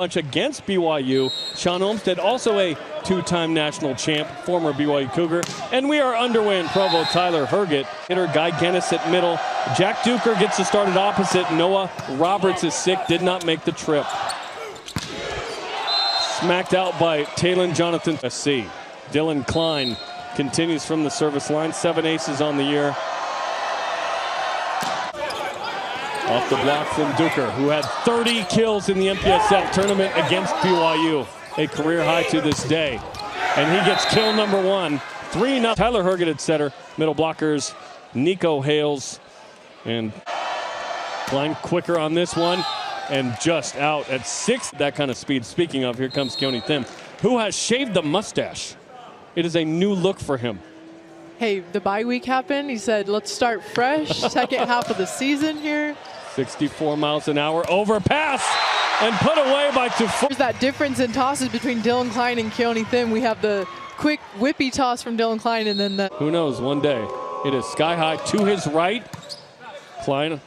Much against BYU. Sean Olmstead, also a two-time national champ, former BYU Cougar. And we are underway in Provo. Tyler Herget, hitter Guy Guinness at middle. Jack Duker gets to start at opposite. Noah Roberts is sick, did not make the trip. Smacked out by Talon Jonathan. USC. Dylan Klein continues from the service line. 7 aces on the year. Off the block from Duker, who had 30 kills in the MPSF tournament against BYU, a career high to this day. And he gets kill number 1. 3-0. Tyler Herget at setter. Middle blockers, Nico Hales. And Klein quicker on this one. And just out at 6. That kind of speed. Speaking of, here comes Keone Thim, who has shaved the mustache. It is a new look for him. Hey, the bye week happened. He said, let's start fresh. Second half of the season here. 64 miles an hour, overpass, and put away by Tufung. There's that difference in tosses between Dylan Klein and Keone Thim. We have the quick whippy toss from Dylan Klein, and then the... Who knows, one day. It is sky high to his right. Klein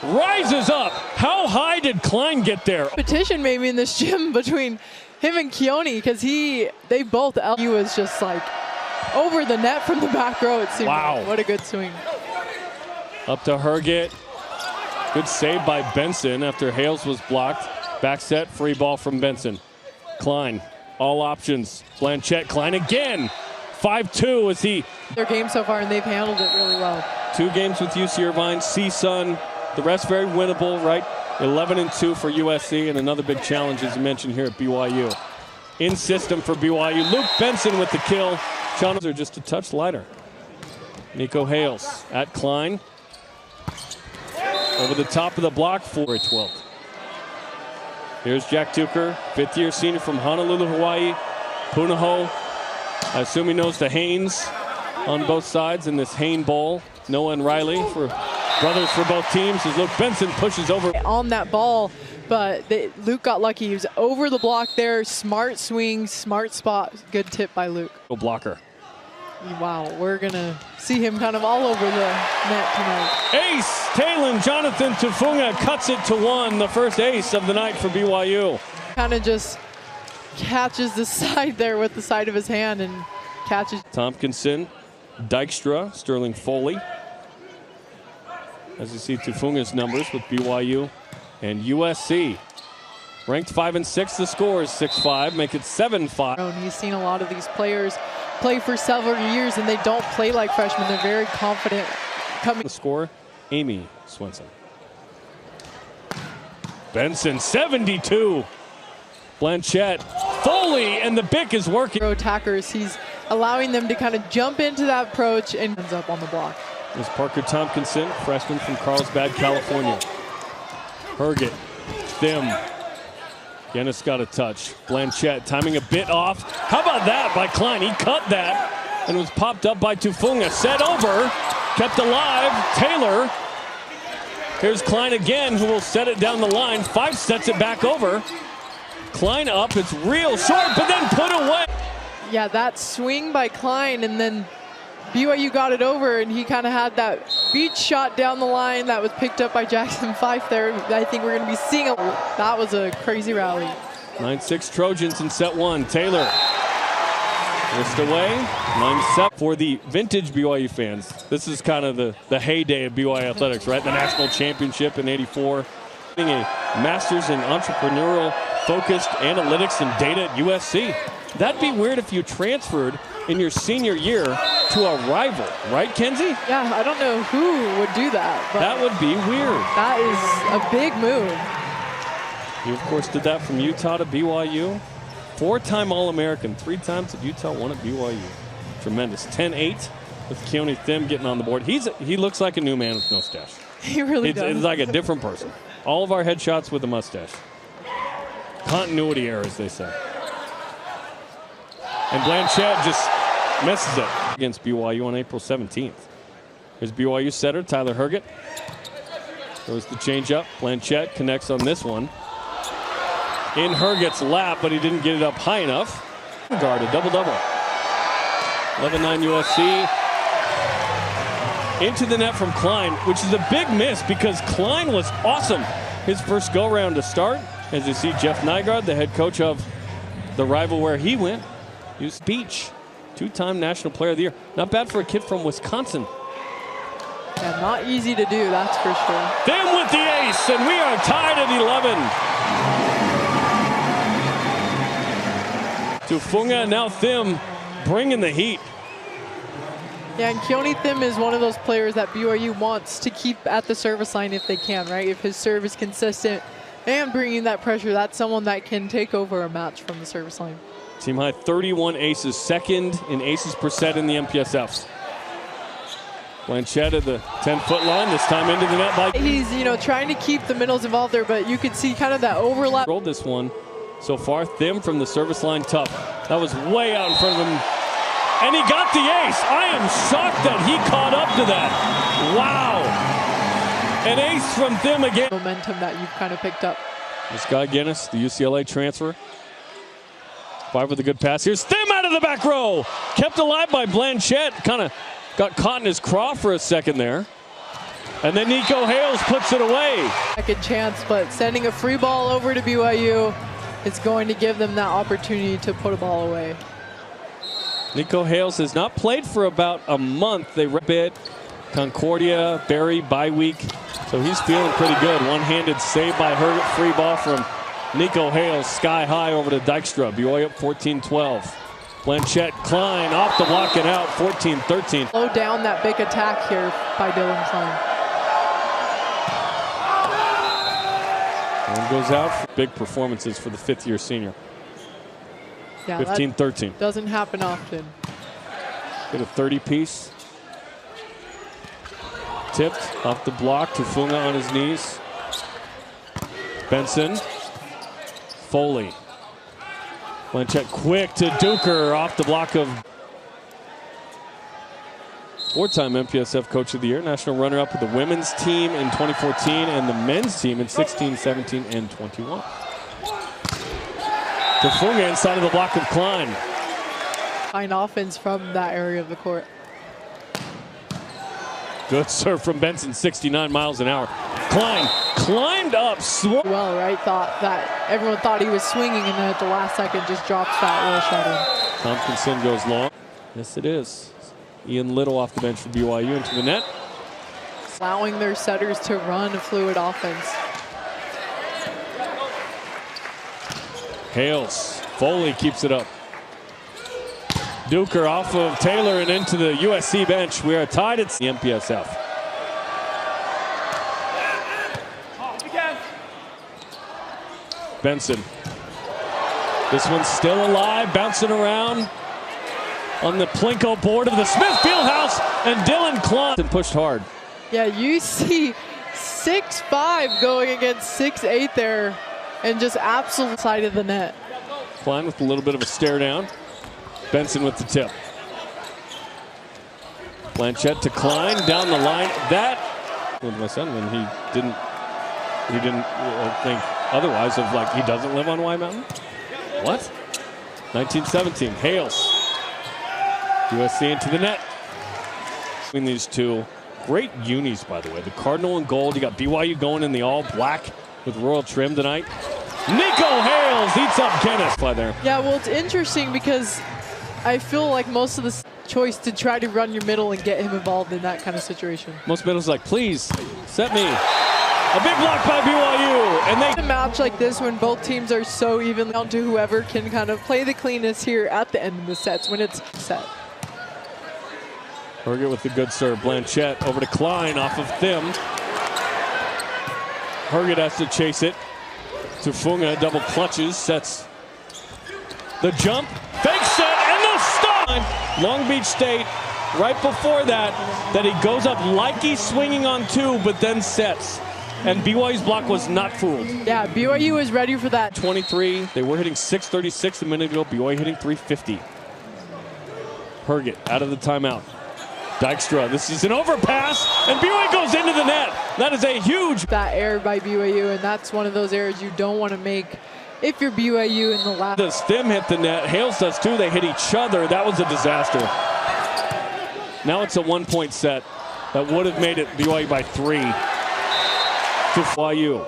rises up. How high did Klein get there? Competition maybe in this gym between him and Keone, because they both, he was just like over the net from the back row, it seemed. Wow. Like. What a good swing. Up to Herget. Good save by Benson after Hales was blocked. Back set, free ball from Benson. Klein, all options. Blanchette, Klein again. 5-2 as he... Their game so far, and they've handled it really well. 2 games with UC Irvine, CSUN. The rest very winnable, right? 11-2 for USC, and another big challenge, as you mentioned, here at BYU. In system for BYU. Luke Benson with the kill. Sean are just a touch lighter. Nico Hales at Klein. Over the top of the block for 12th. Here's Jack Duker, 5th-year senior from Honolulu, Hawaii. Punahou, I assume he knows the Haynes on both sides in this Hayne Bowl. Noah and Riley for brothers for both teams as Luke Benson pushes over. On that ball, but Luke got lucky. He was over the block there. Smart swing, smart spot. Good tip by Luke. Blocker. Wow, we're going to see him kind of all over the net tonight. Ace! Talon Jonathan Tufunga cuts it to 1. The first ace of the night for BYU. Kind of just catches the side there with the side of his hand and catches. Tompkinson, Dykstra, Sterling Foley. As you see Tufunga's numbers with BYU and USC. Ranked 5 and 6, the score is 6-5, make it 7-5. He's seen a lot of these players play for several years, and they don't play like freshmen. They're very confident coming. The score, Amy Swenson. Benson, 72. Blanchette, Foley, and the Bick is working. Attackers, he's allowing them to kind of jump into that approach and ends up on the block. There's Parker Tompkinson, freshman from Carlsbad, California. Herget, Thim. Guinness got a touch. Blanchette timing a bit off. How about that by Klein? He cut that and was popped up by Tufunga. Set over, kept alive. Taylor. Here's Klein again, who will set it down the line. 5 sets it back over. Klein up, it's real short, but then put away. Yeah, that swing by Klein, and then BYU got it over, and he kind of had that beach shot down the line that was picked up by Jackson Fife there. I think we're going to be seeing that was a crazy rally. 9-6 Trojans in set 1. Taylor wrist away. 9-7 for the vintage BYU fans. This is kind of the heyday of BYU athletics, right? The national championship in '84. A master's in entrepreneurial focused analytics and data at USC. That'd be weird if you transferred in your senior year to a rival, right, Kenzie? Yeah, I don't know who would do that. But that would be weird. That is a big move. You, of course, did that from Utah to BYU. 4-time All-American, 3 times at Utah, 1 at BYU. Tremendous. 10-8 with Keone Thim getting on the board. He looks like a new man with no stash. He really does. It's like a different person. All of our headshots with a mustache. Continuity error, as they say. And Blanchette just messes it against BYU on April 17th. Here's BYU setter Tyler Herget. Throws the changeup. Blanchette connects on this one. In Herget's lap, but he didn't get it up high enough. Guarded, double-double. 11-9 USC. Into the net from Klein, which is a big miss because Klein was awesome his first go-round to start. As you see, Jeff Nygaard, the head coach of the rival where he went, USC Beach, two-time National Player of the Year. Not bad for a kid from Wisconsin. Yeah, not easy to do, that's for sure. Thim with the ace, and we are tied at 11. Tufunga and now Thim bringing the heat. Yeah, and Keone Thim is one of those players that BYU wants to keep at the service line if they can, right? If his serve is consistent and bringing that pressure, that's someone that can take over a match from the service line. Team high 31 aces, second in aces per set in the MPSFs. Blanchett at the 10-foot line, this time into the net by... He's, trying to keep the middles involved there, but you could see kind of that overlap. Rolled this one so far. Thim from the service line, tough. That was way out in front of him. And he got the ace. I am shocked that he caught up to that. Wow. An ace from Thim again. Momentum that you've kind of picked up. This guy Guinness, the UCLA transfer. 5 with a good pass. Here's Thim out of the back row. Kept alive by Blanchett. Kind of got caught in his craw for a second there. And then Nico Hales puts it away. Second chance, but sending a free ball over to BYU is going to give them that opportunity to put a ball away. Nico Hales has not played for about a month. They rep it. Concordia, Barry, bye week. So he's feeling pretty good. One-handed save by Herget. Free ball from Nico Hales. Sky high over to Dykstra. BYU up 14-12. Blanchett, Klein off the block and out. 14-13. Slow down that big attack here by Dylan Klein. One goes out. Big performances for the fifth-year senior. Yeah, 15-13. Doesn't happen often. Get a 30-piece. Tipped off the block. Tufunga on his knees. Benson. Foley. Blanchett quick to Duker off the block of 4-time MPSF Coach of the Year. National runner-up with the women's team in 2014 and the men's team in 16, 17, and 21. Tufunga inside of the block of Klein. Fine offense from that area of the court. Good serve from Benson, 69 miles an hour. Klein climbed up. Well, right? Everyone thought he was swinging, and then at the last second just drops that little shot in. Tompkinson goes long. Yes, it is. Ian Little off the bench for BYU into the net. Allowing their setters to run a fluid offense. Hales. Foley keeps it up. Duker off of Taylor and into the USC bench. We are tied at the MPSF. Benson. This one's still alive, bouncing around on the Plinko board of the Smith Fieldhouse, and Dylan Klein pushed hard. Yeah, you see 6'5" going against 6'8" there, and just absolute side of the net. Klein with a little bit of a stare down. Benson with the tip. Blanchett to Klein down the line. That with my son when he didn't think otherwise of like he doesn't live on Y Mountain. What? 1917. Hales. USC into the net. Between these two, great unis by the way. The Cardinal and gold. You got BYU going in the all black with royal trim tonight. Nico Hales eats up Kenneth by there. Yeah, well, it's interesting because I feel like most of the choice to try to run your middle and get him involved in that kind of situation. Most middles like, please, set me. A big block by BYU. And they... A match like this when both teams are so even down to whoever can kind of play the cleanest here at the end of the sets when it's set. Herget with the good serve. Blanchett over to Klein off of Thim. Herget has to chase it. Tufunga double clutches, sets the jump, fake set, and the stop! Long Beach State, right before that he goes up like he's swinging on two, but then sets. And BYU's block was not fooled. Yeah, BYU was ready for that. 23, they were hitting 636 a minute ago, BYU hitting 350. Herget out of the timeout. Dykstra, this is an overpass, and BYU goes into the net. That is a huge... That error by BYU, and that's one of those errors you don't want to make if you're BYU in the last... Does Thim hit the net? Hales does too. They hit each other. That was a disaster. Now it's a one-point set. That would have made it BYU by 3 to BYU.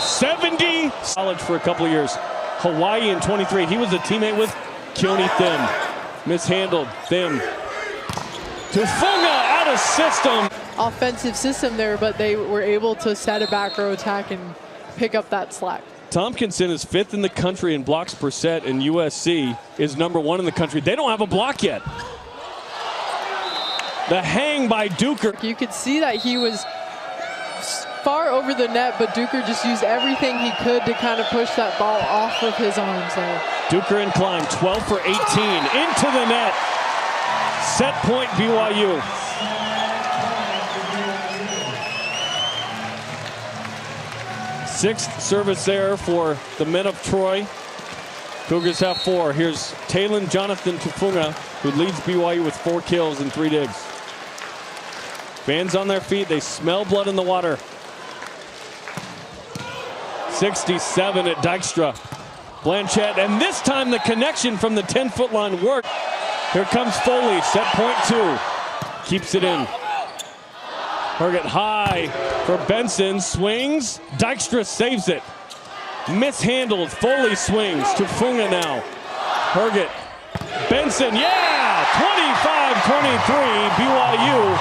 70. College for a couple of years. Hawaii in 23. He was a teammate with Keone Thim. Mishandled. Thim. Tufunga out of system. Offensive system there, but they were able to set a back row attack and pick up that slack. Tompkinson is 5th in the country in blocks per set, and USC is #1 in the country. They don't have a block yet. The hang by Duker. You could see that he was far over the net, but Duker just used everything he could to kind of push that ball off of his arms there. Duker and Klein, 12 for 18, into the net. Set point BYU. Sixth service there for the men of Troy. Cougars have 4. Here's Talon Jonathan Tufunga, who leads BYU with 4 kills and 3 digs. Fans on their feet, they smell blood in the water. 67 at Dykstra. Blanchett, and this time the connection from the 10-foot line worked. Here comes Foley, set point 2. Keeps it in. Target high for Benson, swings. Dykstra saves it. Mishandled, Foley swings. Tufunga now. Herget, Benson, yeah! 25-23, BYU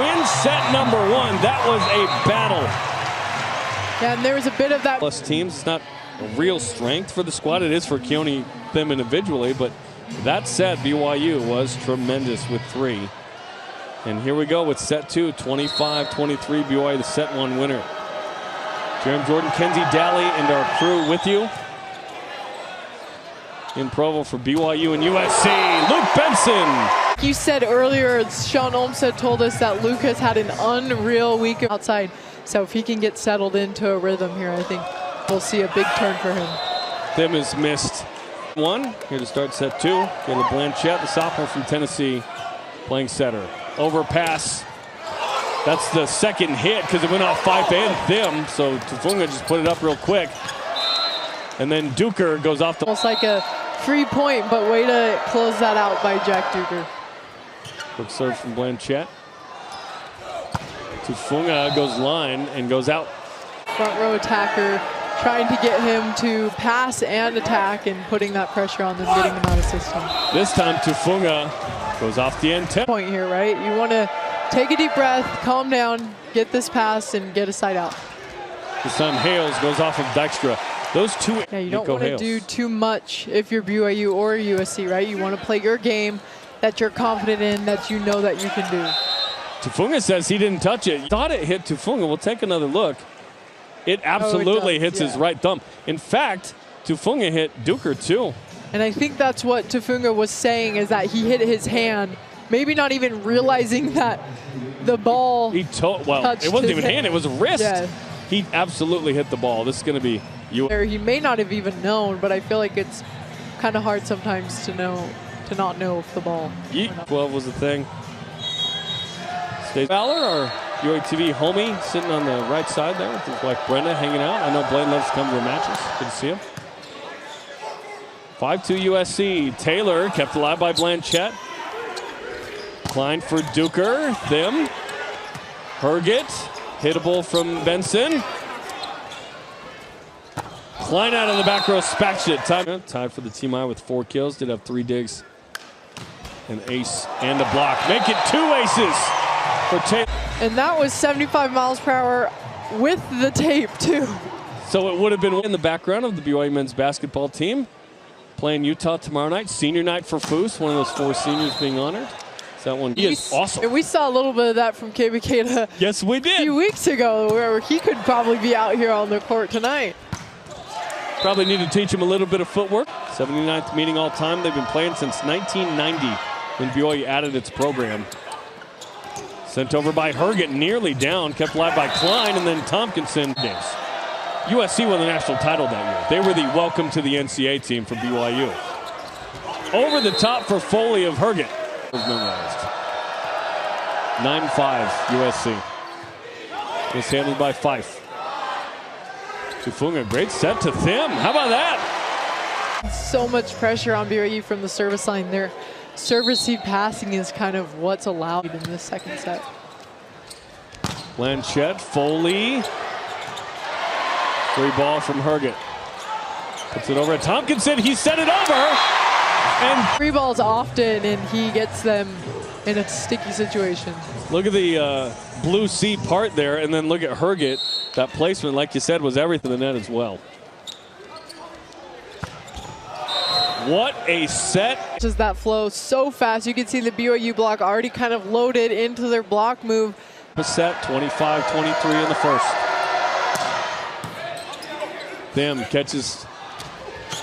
wins set #1. That was a battle. Yeah, and there was a bit of that. Plus teams, it's not a real strength for the squad. It is for Keone Thim individually, but that said, BYU was tremendous with 3. And here we go with set 2, 25-23, BYU, the set 1 winner. Jeremy Jordan, Kenzie Daly, and our crew with you. In Provo for BYU and USC, Luke Benson. You said earlier, Sean Olmstead told us that Luke has had an unreal week outside. So if he can get settled into a rhythm here, I think we'll see a big turn for him. Thim has missed 1. Here to start set 2. Caleb Blanchett, the sophomore from Tennessee, playing setter. Overpass. That's the second hit because it went off Fife and Thim. So Tufunga just put it up real quick. And then Duker goes off the. Almost like a free point, but way to close that out by Jack Duker. Quick serve from Blanchett. Tufunga goes line and goes out. Front row attacker, trying to get him to pass and attack and putting that pressure on them, getting them out of system. This time Tufunga goes off the end. Point here, right? You want to take a deep breath, calm down, get this pass, and get a side out. This time Hales goes off of Dykstra. Those two. Yeah, you don't want to do too much if you're BYU or USC, right? You want to play your game that you're confident in, that you know that you can do. Tufunga says he didn't touch it. Thought it hit Tufunga. We'll take another look. It absolutely hits his right thumb. In fact, Tufunga hit Duker too. And I think that's what Tufunga was saying, is that he hit his hand, maybe not even realizing that the ball well, it wasn't even hand, it was a wrist. Yeah. He absolutely hit the ball. This is going to be He may not have even known, but I feel like it's kind of hard sometimes to not know if the ball. 12 was the thing. Stays Fowler, our UATV homie, sitting on the right side there with his wife Brenda hanging out. I know Blaine loves to come to the matches. Good to see him. 5-2 USC. Taylor kept alive by Blanchett. Klein for Duker. Thim. Herget. Hittable from Benson. Klein out of the back row, spacks it. Tied for the team high with 4 kills. Did have 3 digs. An ace and a block. Make it 2 aces for Taylor. And that was 75 miles per hour with the tape too. So it would have been in the background of the BYU men's basketball team playing Utah tomorrow night. Senior night for Foose, one of those 4 seniors being honored. So that one is awesome. And we saw a little bit of that from KBK yes, we did. A few weeks ago, where he could probably be out here on the court tonight. Probably need to teach him a little bit of footwork. 79th meeting all time. They've been playing since 1990 when BYU added its program. Sent over by Herget, nearly down, kept alive by Klein, and then Tompkinson. Games. USC won the national title that year. They were the welcome to the NCAA team for BYU. Over the top for Foley of Herget. Was memorized. 9-5 USC. Mishandled by Fife. Tufunga, great set to Thim. How about that? So much pressure on BYU from the service line there. Serve receive passing is kind of what's allowed in this second set. Blanchett, Foley. Free ball from Herget. Puts it over at Tompkinson. He set it over. And free balls often, and he gets them in a sticky situation. Look at the blue sea part there, and then look at Herget. That placement, like you said, was everything in the net as well. What a set. Just that flow so fast. You can see the BYU block already kind of loaded into their block move. A set, 25-23 in the first. Them catches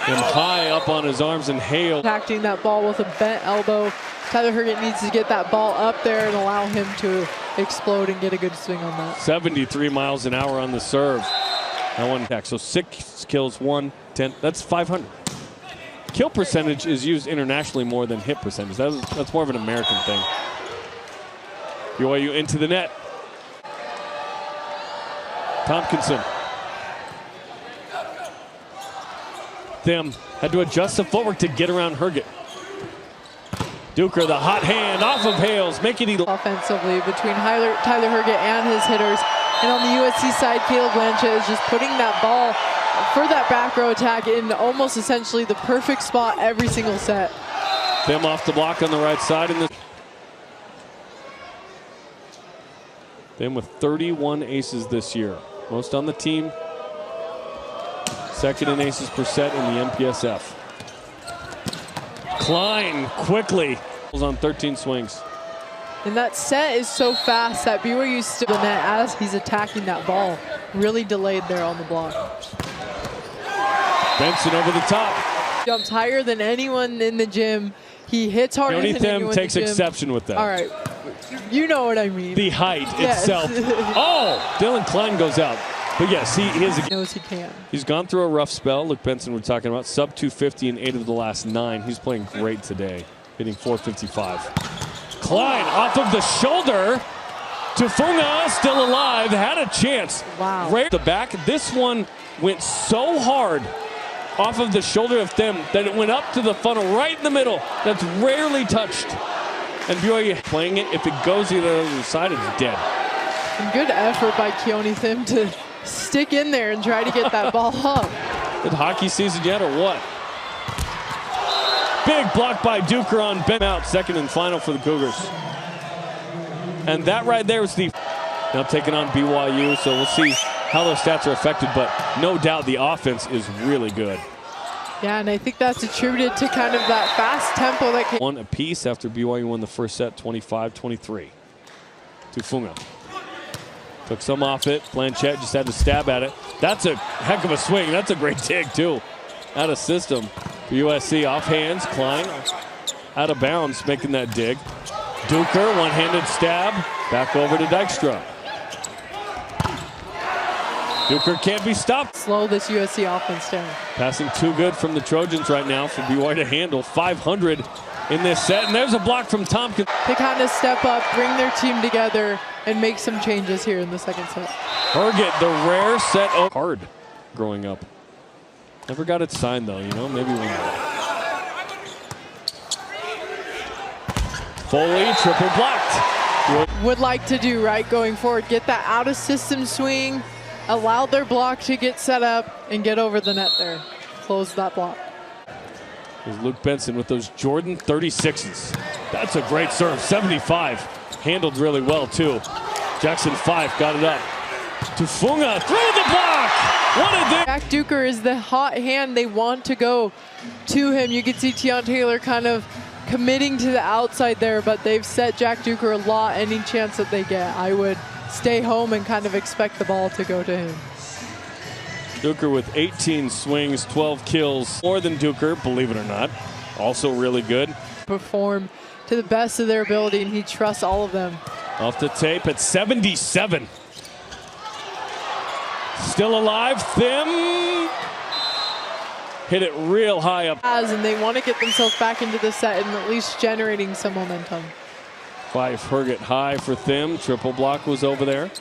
him high up on his arms and Hale. Impacting that ball with a bent elbow. Tyler Herget needs to get that ball up there and allow him to explode and get a good swing on that. 73 miles an hour on the serve. That one back. So 6 kills, 1, 10. That's 500. Kill percentage is used internationally more than hit percentage. That's more of an American thing. BYU into the net. Tompkinson. Them had to adjust the footwork to get around Herget. Duker, the hot hand off of Hales, making it offensively between Tyler Herget and his hitters. And on the USC side, Caleb Blanchett is just putting that ball for that back row attack in almost essentially the perfect spot every single set. Them off the block on the right side. Them with 31 aces this year. Most on the team. Second in aces per set in the MPSF. Klein quickly on 13 swings. And that set is so fast that BYU still in the net as he's attacking that ball. Really delayed there on the block. Benson over the top. Jumps higher than anyone in the gym. He hits harder than anyone in the gym. takes exception with that. All right, you know what I mean. The height itself. Oh, Dylan Klein goes out. But yes, he knows he can. He's gone through a rough spell. Luke Benson, we're talking about sub 250 in 8 of the last 9. He's playing great today, hitting 455. Klein off of the shoulder. Tufunga still alive, had a chance. Wow. Right at the back. This one went so hard off of the shoulder of them that it went up to the funnel right in the middle. That's rarely touched. And BYU playing it. If it goes either other side, it's dead. And good effort by Keone Thim to stick in there and try to get that ball up. Good hockey season yet or what? Big block by Duker on Ben out, second and final for the Cougars. And that right there was the now taking on BYU, so we'll see how those stats are affected, but no doubt the offense is really good. Yeah, and I think that's attributed to kind of that fast tempo that can. One apiece after BYU won the first set, 25-23. Tufunga. Took some off it. Blanchett just had to stab at it. That's a heck of a swing. That's a great dig, too. Out of system for USC. Off hands. Klein out of bounds, making that dig. Duker, one-handed stab. Back over to Dykstra. Duker can't be stopped. Slow this USC offense down. Passing too good from the Trojans right now for BYU to handle. 500 in this set. And there's a block from Tompkins. They kind of step up, bring their team together, and make some changes here in the second set. Herget, the rare set of hard growing up. Never got it signed though, you know, maybe one day. Volley, triple blocked. Would like to do right going forward. Get that out of system swing, allow their block to get set up, and get over the net there. Close that block. There's Luke Benson with those Jordan 36s. That's a great serve, 75. Handled really well too. Jackson 5 got it up. Tufunga through the block. What a dig. Jack Duker is the hot hand. They want to go to him. You can see Tion Taylor kind of committing to the outside there, but they've set Jack Duker a lot. Any chance that they get, I would stay home and kind of expect the ball to go to him. Duker with 18 swings, 12 kills. More than Duker, believe it or not. Also really good. Perform to the best of their ability, and he trusts all of them. Off the tape at 77. Still alive, Thim. Hit it real high up. And they want to get themselves back into the set and at least generating some momentum. 5 Herget high for Thim. Triple block was over there.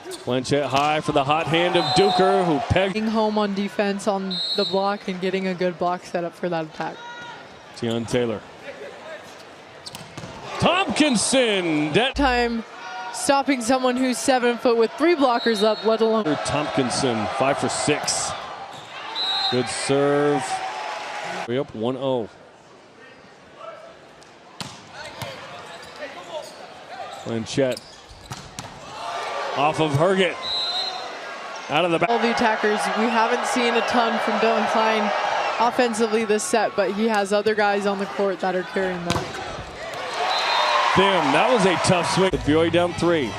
Blanchett high for the hot hand of Duker, who pegged. Getting home on defense on the block and getting a good block set up for that attack. Tion Taylor. Tompkinson. Time stopping someone who's 7 foot with 3 blockers up, let alone. Tompkinson, 5 for 6. Good serve. Way up 1-0. Blanchett. Off of Herget. Out of the back. All the attackers, we haven't seen a ton from Dylan Klein offensively this set, but he has other guys on the court that are carrying that. Damn, that was a tough swing. BYU down 3.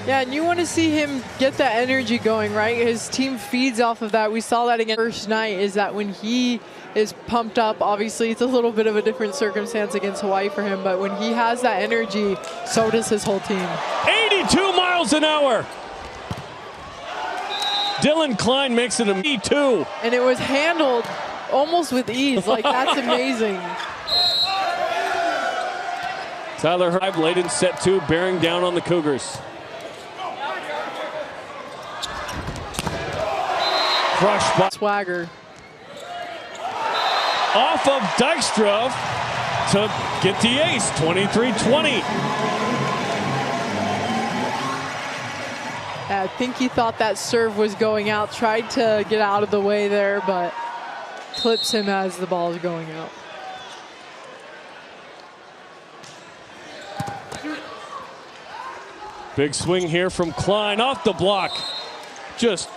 Yeah, and you want to see him get that energy going, right? His team feeds off of that. We saw that again first night, is that when he is pumped up, obviously it's a little bit of a different circumstance against Hawaii for him, but when he has that energy, so does his whole team. 82 miles an hour. Dylan Klein makes it a E2. And it was handled almost with ease. Like, that's amazing. Tyler Herget late in set 2, bearing down on the Cougars. Crushed by Swagger. Off of Dykstra to get the ace, 23-20. I think he thought that serve was going out, tried to get out of the way there, but clips him as the ball is going out. Big swing here from Klein, off the block. Just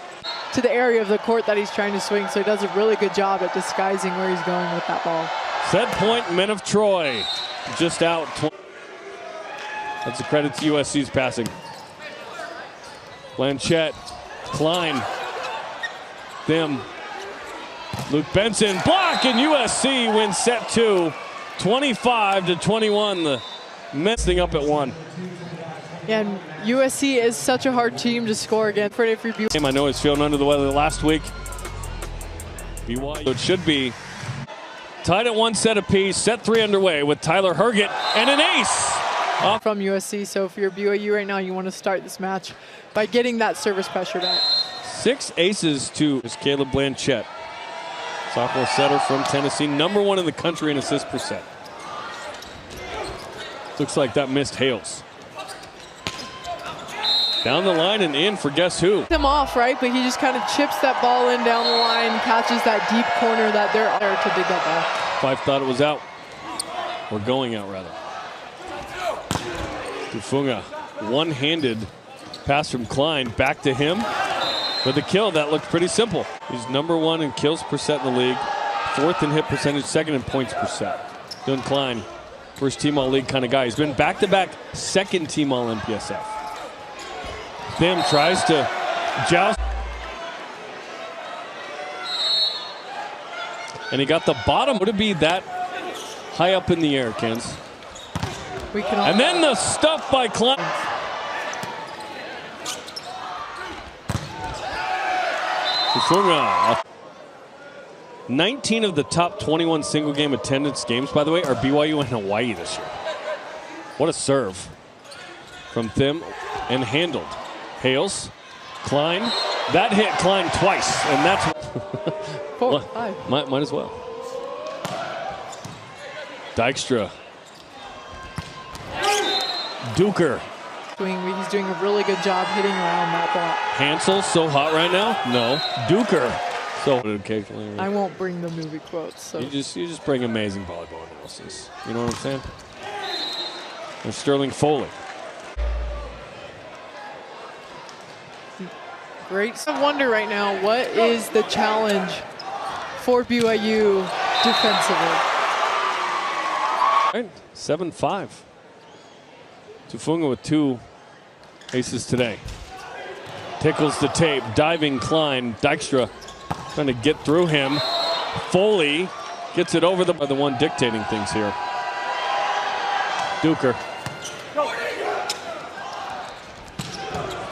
to the area of the court that he's trying to swing, so he does a really good job at disguising where he's going with that ball. set point, men of Troy. Just out. That's a credit to USC's passing. Blanchett, Klein, them. Luke Benson, block, and USC wins set 2, 25-21. The Mets thing up at 1. Yeah, and USC is such a hard team to score against. For BYU. I know he's feeling under the weather last week. BYU, it should be tied at 1 set apiece. Set 3 underway with Tyler Herget and an ace. From USC, so if you're BYU right now, you want to start this match by getting that service pressure back. 6 aces to Caleb Blanchett. Sophomore setter from Tennessee, #1 in the country in assists per set. Looks like that missed Hales. Down the line and in for guess who? Him off, right? But he just kind of chips that ball in down the line, catches that deep corner that they're there to dig that ball. Fife thought it was out. Or going out, rather. Tufunga, one-handed pass from Klein, back to him. With a kill, that looked pretty simple. He's #1 in kills per set in the league, 4th in hit percentage, 2nd in points per set. Dylan Klein, first team all-league kind of guy. He's been back-to-back 2nd team all-MPSF. Thim tries to joust. And he got the bottom. Would it be that high up in the air, Kens? And then the stuff by Klein. Tufunga. 19 of the top 21 single game attendance games, by the way, are BYU and Hawaii this year. What a serve from Thim and handled. Hales, Klein. That hit Klein twice, and that's 4, 5. Might as well. Dykstra. Duker. He's doing a really good job hitting around that block. Hansel, so hot right now? No. Duker. So occasionally. I won't bring the movie quotes. So. You just bring amazing volleyball analysis. You know what I'm saying? And Sterling Foley. Great. I wonder right now, what is the challenge for BYU defensively? Right. 7-5. Tufunga with 2 aces today. Tickles the tape, diving Klein. Dykstra trying to get through him. Foley gets it over the one dictating things here. Duker.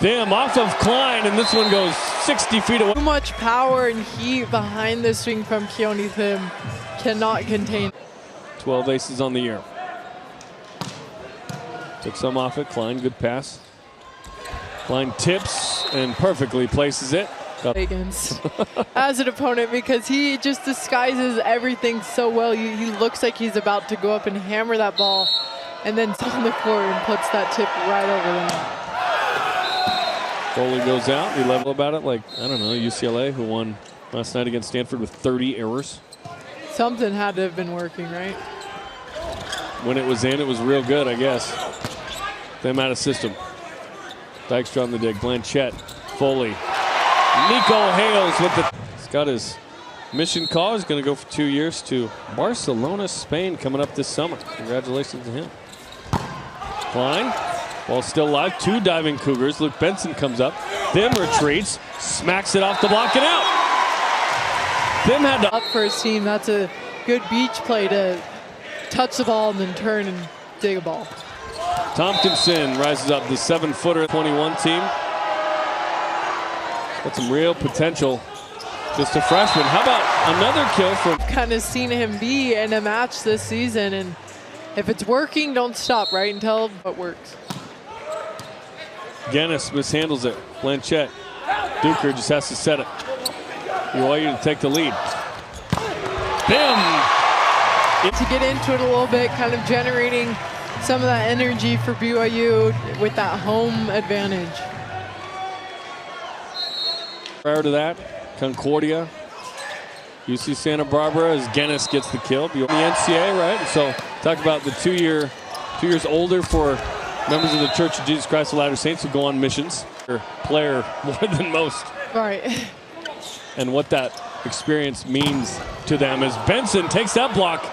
Damn, off of Klein, and this one goes 60 feet away. Too much power and heat behind the swing from Keone Thim. Cannot contain. 12 aces on the year. Took some off it. Klein, good pass. Klein tips and perfectly places it. Against as an opponent, because he just disguises everything so well. He looks like he's about to go up and hammer that ball, and then sits on the court and puts that tip right over them. Volley goes out. We level about it like, I don't know, UCLA, who won last night against Stanford with 30 errors. Something had to have been working, right? When it was in, it was real good, I guess. Them out of system. Dykstra on the dig. Blanchette. Volley. Nico Hales with the... He's got his mission call. He's going to go for 2 years to Barcelona, Spain, coming up this summer. Congratulations to him. Klein. Ball still live. 2 diving Cougars. Luke Benson comes up. Thim retreats. Smacks it off the block and out. Thim had to... Up for his team. That's a good beach play to touch the ball and then turn and dig a ball. Tompkinson rises up, the 7-footer 21 team. Got some real potential. Just a freshman. How about another kill from... Kind of seen him be in a match this season, and if it's working, don't stop, right? Until it works. Guinness mishandles it. Blanchette. Duker just has to set it. BYU to take the lead. Bim! To get into it a little bit, kind of generating some of that energy for BYU with that home advantage. Prior to that, Concordia, UC Santa Barbara, as Guinness gets the kill. The NCAA, right? So talk about the 2 years older for members of the Church of Jesus Christ of Latter-day Saints who go on missions. Player more than most. Right. And what that experience means to them as Benson takes that block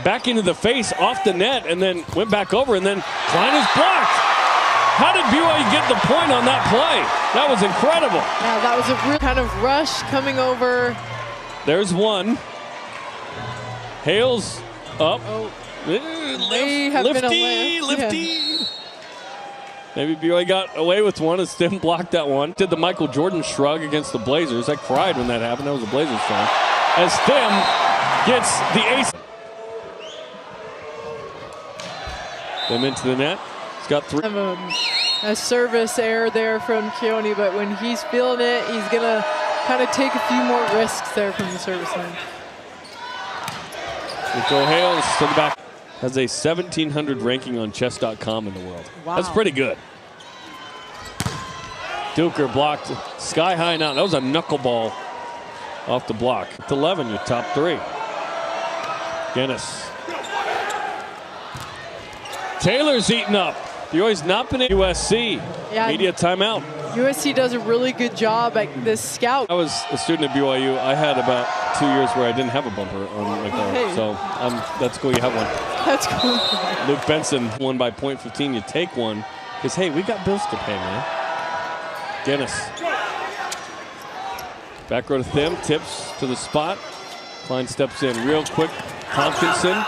back into the face, off the net, and then went back over, and then Klein is blocked. How did BYU get the point on that play? That was incredible. Yeah, that was a real kind of rush coming over. There's one. Hales up. Oh, may have been a Lifty. Yeah. Maybe BYU got away with one as Tim blocked that one. Did the Michael Jordan shrug against the Blazers. I cried when that happened. That was a Blazers fan. As Tim gets the ace. Them into the net. He's got 3. A service error there from Keone, but when he's feeling it, he's going to kind of take a few more risks there from the service line. Nico Hales to the back. Has a 1,700 ranking on chess.com in the world. Wow. That's pretty good. Duker blocked sky high now. That was a knuckleball off the block. At 11, your top 3. Guinness. Taylor's eaten up. BYU's not been in USC. Yeah, Media timeout. USC does a really good job at this scout. I was a student at BYU. I had about 2 years where I didn't have a bumper on my car. Hey. So that's cool you have one. That's cool. Luke Benson won by .15. You take one. Because, hey, we got bills to pay, man. Guinness. Back row to Thim. Tips to the spot. Klein steps in real quick. Tompkinson.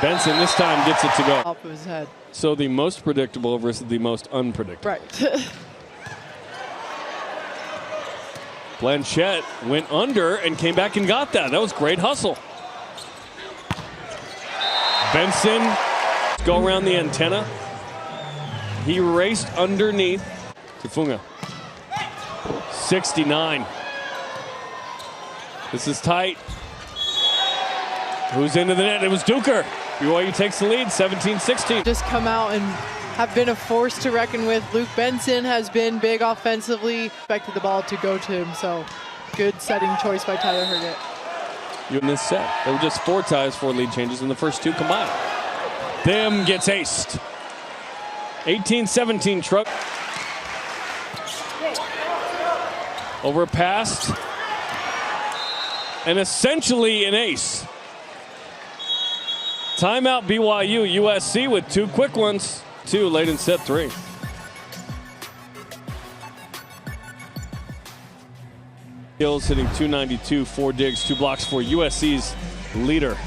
Benson this time gets it to go. Top of his head. So the most predictable versus the most unpredictable. Right. Blanchette went under and came back and got that. That was great hustle. Benson go around the antenna. He raced underneath. Tufunga. 69. This is tight. Who's into the net? It was Duker. BYU takes the lead, 17-16. Just come out and have been a force to reckon with. Luke Benson has been big offensively. Expected the ball to go to him, so good setting choice by Tyler Herget. In this set, there were just 4 ties, 4 lead changes in the first 2 combined. Thim gets aced. 18-17 truck. Over past. And essentially an ace. Timeout BYU. USC with 2 quick ones. 2 late in set 3. Hills hitting 292, 4 digs, 2 blocks for USC's leader.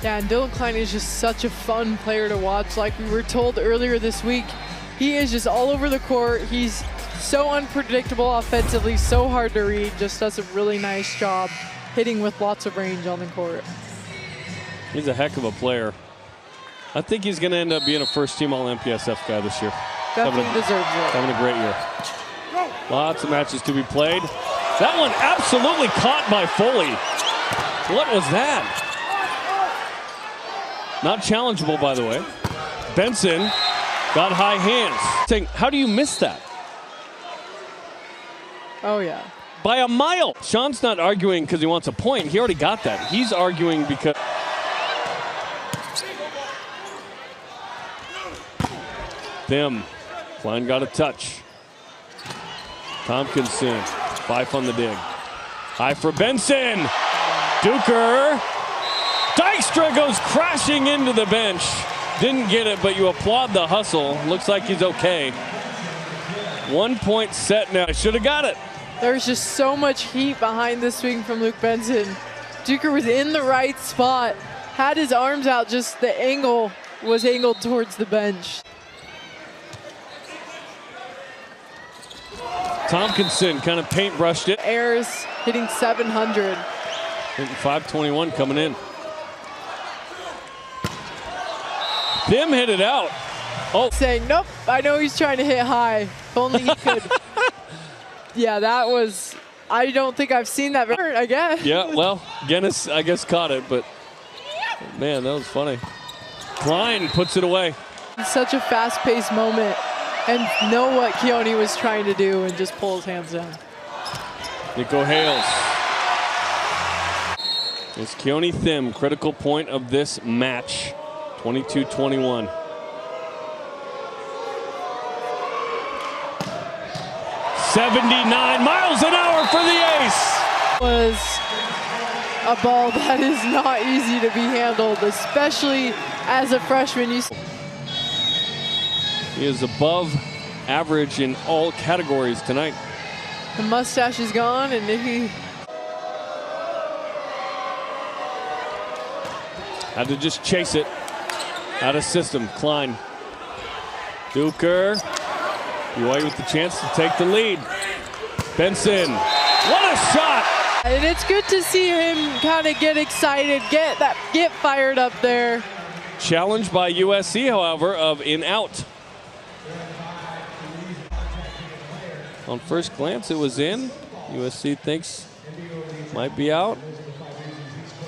Yeah, and Dylan Klein is just such a fun player to watch. Like we were told earlier this week, he is just all over the court. He's so unpredictable offensively, so hard to read. Just does a really nice job hitting with lots of range on the court. He's a heck of a player. I think he's going to end up being a first-team All-MPSF guy this year. Definitely deserves it. Having a great year. Lots of matches to be played. That one absolutely caught by Foley. What was that? Not challengeable, by the way. Benson got high hands. Saying, how do you miss that? Oh, yeah. By a mile. Sean's not arguing because he wants a point. He already got that. He's arguing because... Them. Klein got a touch. Tompkinson. Fife on the dig. High for Benson. Duker. Dykstra goes crashing into the bench. Didn't get it, but you applaud the hustle. Looks like he's okay. 1 point set now. Should have got it. There's just so much heat behind the swing from Luke Benson. Duker was in the right spot. Had his arms out, just the angle was angled towards the bench. Tompkinson kind of paintbrushed it. Airs hitting 700. Hitting 521 coming in. Thim hit it out. Oh. Saying, nope, I know he's trying to hit high. If only he could. Yeah, that was, I don't think I've seen that very, I guess. Yeah, well, Guinness, I guess, caught it, but man, that was funny. Klein puts it away. Such a fast-paced moment, and know what Keone was trying to do and just pull his hands down. Nico Hales. It's Keone Thim, critical point of this match. 22-21. $79 miles an hour for the ace. Was a ball that is not easy to be handled, especially as a freshman. He is above average in all categories tonight. The mustache is gone, and he had to just chase it out of system. Klein. Duker. BYU with the chance to take the lead. Benson. What a shot! And it's good to see him kind of get excited, get fired up there. Challenged by USC, however, of in-out. On first glance, it was in. USC thinks might be out.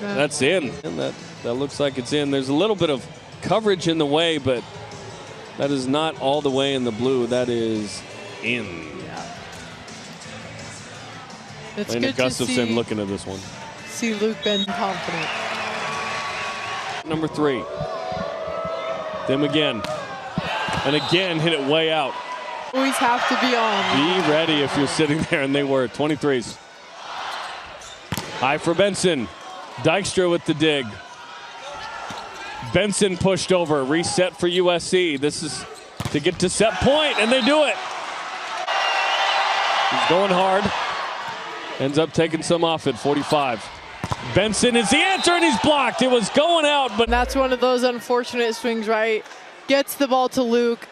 That's in. And that looks like it's in. There's a little bit of coverage in the way, but that is not all the way in the blue. That is in. Yeah. It's Lena good to Gustafson looking at this one. See Luke Benson confident. Number 3. Them again. And again hit it way out. Always have to be on. Be ready if you're sitting there, and they were. 23s. High for Benson. Dykstra with the dig. Benson pushed over. Reset for USC. This is to get to set point, and they do it. He's going hard. Ends up taking some off at 45. Benson is the answer, and he's blocked. It was going out, but that's one of those unfortunate swings, right? Gets the ball to Luke.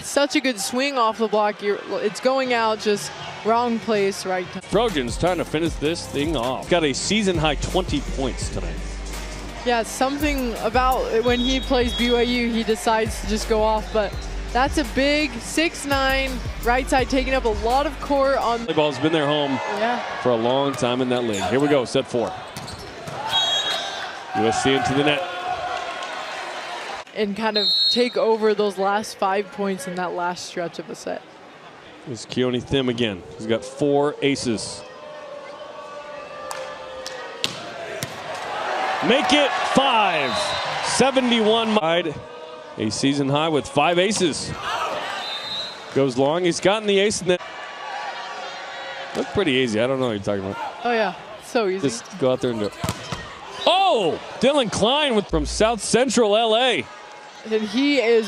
Such a good swing off the block. It's going out, just wrong place, right time. Trojans trying to finish this thing off. Got a season-high 20 points tonight. Yeah, something about when he plays BYU, he decides to just go off, but that's a big 6'9", right side, taking up a lot of court on. Volleyball's been their home for a long time in that league. Here we go, set 4. USC into the net. And kind of take over those last 5 points in that last stretch of a set. It's Keone Thim again. He's got 4 aces. Make it 5. 71. A season high with 5 aces. Goes long. He's gotten the ace. And looked pretty easy. I don't know what you're talking about. Oh, yeah. So easy. Just go out there and do it. Oh! Dylan Klein from South Central LA. And he is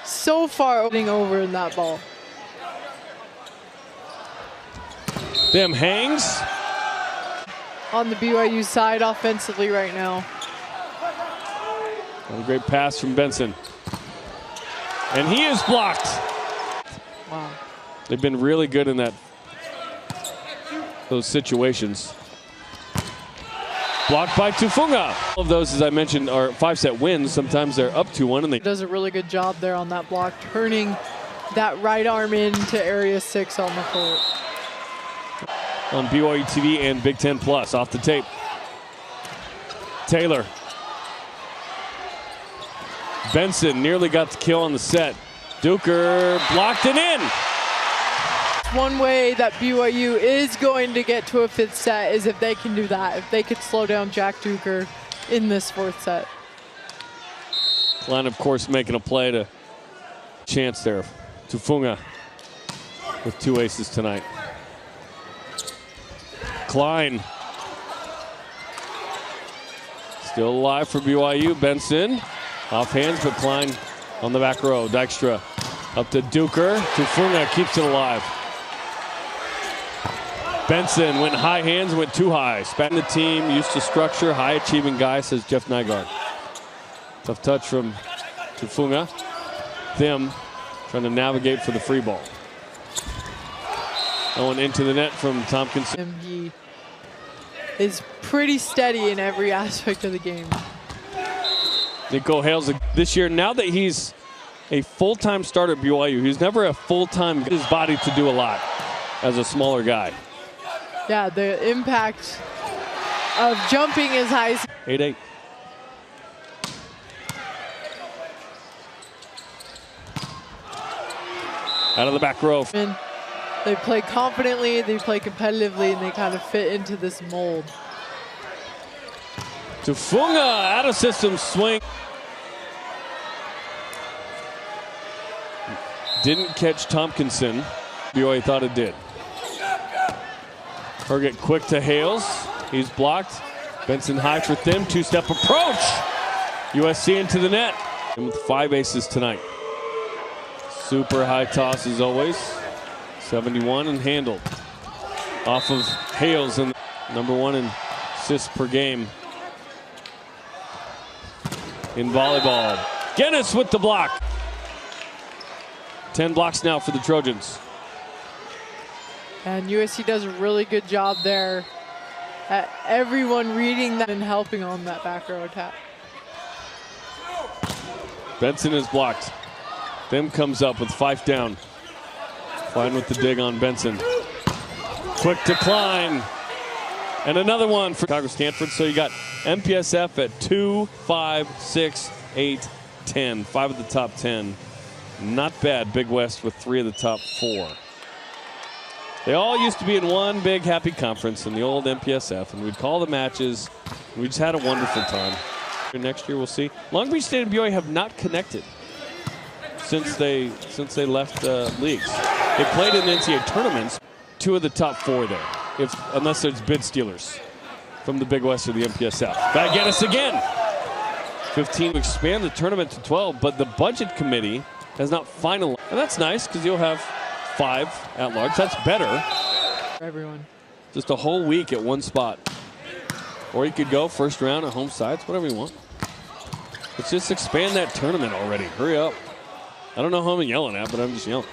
so far over in that ball. Them hangs. On the BYU side offensively right now. A great pass from Benson. And he is blocked. Wow. They've been really good in those situations. Blocked by Tufunga. All of those, as I mentioned, are 5-set wins. Sometimes they're up 2-1 and they does a really good job there on that block, turning that right arm into area 6 on the court. On BYU TV and Big Ten Plus, off the tape. Taylor. Benson nearly got the kill on the set. Duker blocked it in. One way that BYU is going to get to a 5th set is if they can do that. If they could slow down Jack Duker in this 4th set. Klein, of course, making a play to chance there. Tufunga with 2 aces tonight. Klein still alive for BYU. Benson off hands, but Klein on the back row. Dykstra up to Duker. Tufunga keeps it alive. Benson went high hands, went too high. Spat the team, used to structure, high achieving guy, says Jeff Nygaard. Tough touch from Tufunga. Them trying to navigate for the free ball. Going into the net from Tompkinson. He is pretty steady in every aspect of the game. Nico Hales this year, now that he's a full-time starter at BYU, he's never a full-time, his body to do a lot as a smaller guy. Yeah, the impact of jumping is high. 8-8. Out of the back row. They play confidently, they play competitively, and they kind of fit into this mold. Tufunga out of system swing. Didn't catch Tompkinson. BYU thought it did. Herget quick to Hales. He's blocked. Benson high for Thim. 2-step approach. USC into the net. And with 5 aces tonight. Super high toss as always. 71 and handled. Off of Hales and #1 in assists per game in volleyball. Guinness with the block. 10 blocks now for the Trojans. And USC does a really good job there at everyone reading that and helping on that back row attack. Benson is blocked. Them comes up with Fife down. Klein with the dig on Benson. Quick to Klein. And another one for Chicago Stanford. So you got MPSF at 2, 5, 6, 8, 10. 5 of the top 10. Not bad. Big West with 3 of the top 4. They all used to be in one big happy conference in the old MPSF, and we'd call the matches. We just had a wonderful time. Next year we'll see. Long Beach State and BYU have not connected since they left leagues. They played in NCAA tournaments. 2 of the top 4 there, unless there's bid stealers from the Big West or the MPSF. Back get us again. 15 to expand the tournament to 12, but the budget committee has not finalized, and that's nice because you'll have 5 at large. That's better. Everyone. Just a whole week at one spot. Or you could go first round at home sides, whatever you want. Let's just expand that tournament already. Hurry up. I don't know who I'm yelling at, but I'm just yelling.